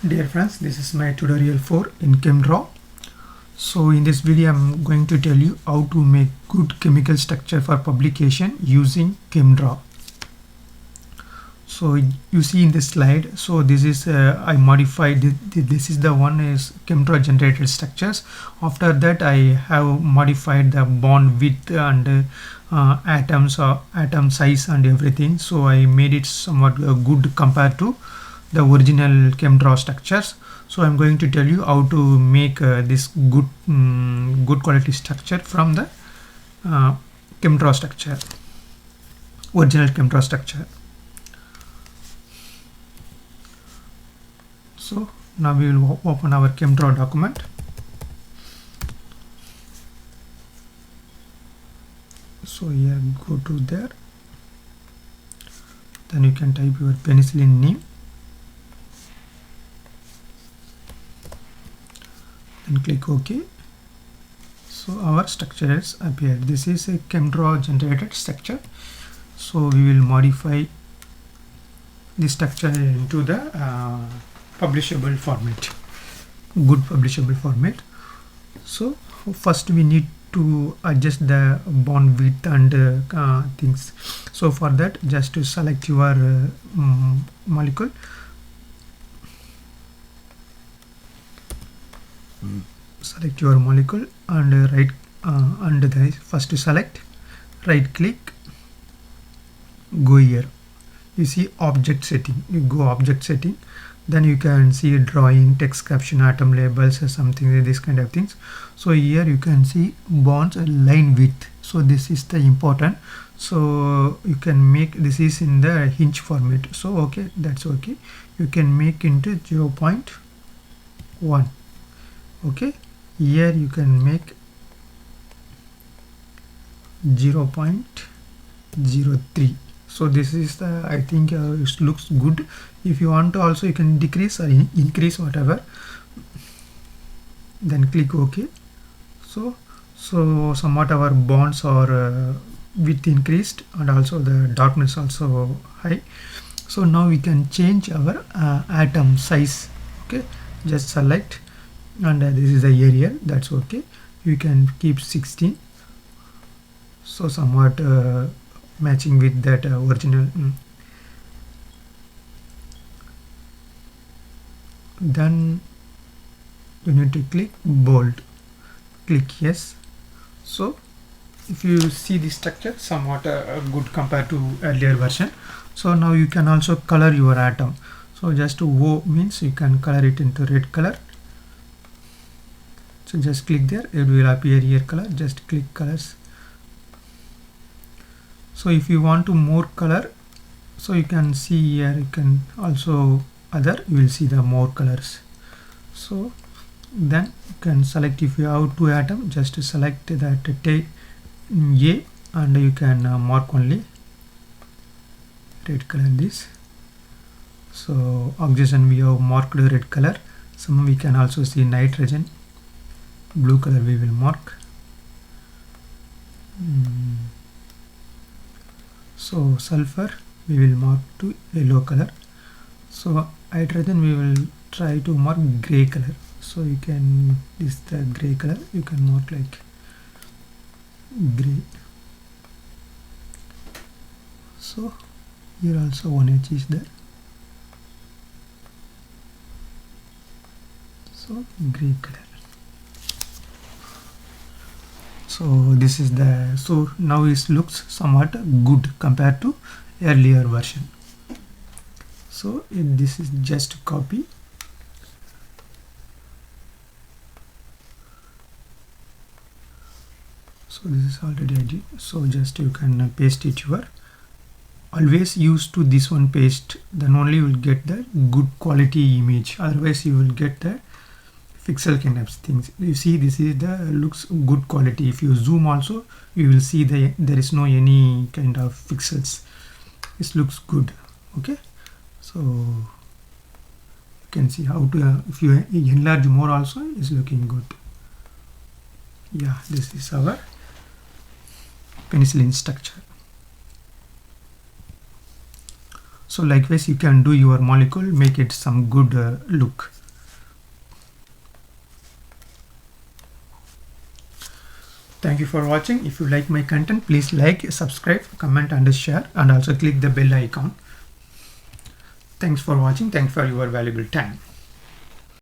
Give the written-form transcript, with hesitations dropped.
Dear friends, this is my tutorial 4 in ChemDraw. So in this video I'm going to tell you how to make good chemical structure for publication using ChemDraw. So you see in this slide, so this is I modified this is the one is ChemDraw generated structures. After that I have modified the bond width and atoms or atom size and everything, so I made it somewhat good compared to the original ChemDraw structures. So I'm going to tell you how to make this good quality structure from the ChemDraw structure, original ChemDraw structure. So now we will open our ChemDraw document. So here go to there, then you can type your penicillin name, then click OK. So our structure has appeared. This is a ChemDraw generated structure. So we will modify the structure into the publishable format, good publishable format. So first we need to adjust the bond width and things. So for that, just to select your molecule, select your molecule and right and the first to select, right click, go here. You see object setting, you go object setting, then you can see drawing, text caption, atom labels or something, this kind of things. So here you can see bonds and line width. So this is the important. So you can make, this is in the hinge format. So okay, that's okay. You can make into 0.1. Okay, here you can make 0.03. so this is the, I think it looks good. If you want to also, you can decrease or increase whatever, then click OK. So somewhat our bonds are width increased and also the darkness also high. So now we can change our atom size. Okay, just select and this is the area, that's okay. You can keep 16, so somewhat matching with that original. Then you need to click bold, click yes. So if you see the structure somewhat good compared to earlier version. So now you can also color your atom. So just O means you can color it into red color. So just click there, it will appear here color, just click colors. So if you want to more color, so you can see here, you can also other, you will see the more colors. So then you can select, if you have two atom, just to select that A and you can mark only red color this. So oxygen we have marked red color. Some we can also see nitrogen, blue color we will mark. So sulfur we will mark to yellow color. So hydrogen we will try to mark gray color. So you can, this is the gray color, you can mark like gray. So here also 1H is there. So gray color. So this is the, so now it looks somewhat good compared to earlier version. So this is just copy. So this is already I did. So just you can paste it here. Always use to this one paste, then only you will get the good quality image. Otherwise you will get the pixel kind of things. You see this is the looks good quality. If you zoom also, you will see there is no any kind of pixels. This looks good. Okay, so you can see how to if you enlarge more also is looking good. Yeah, this is our penicillin structure. So likewise you can do your molecule, make it some good look. Thank you for watching. If you like my content, please like, subscribe, comment and share, and also click the bell icon. Thanks for watching. Thanks for your valuable time.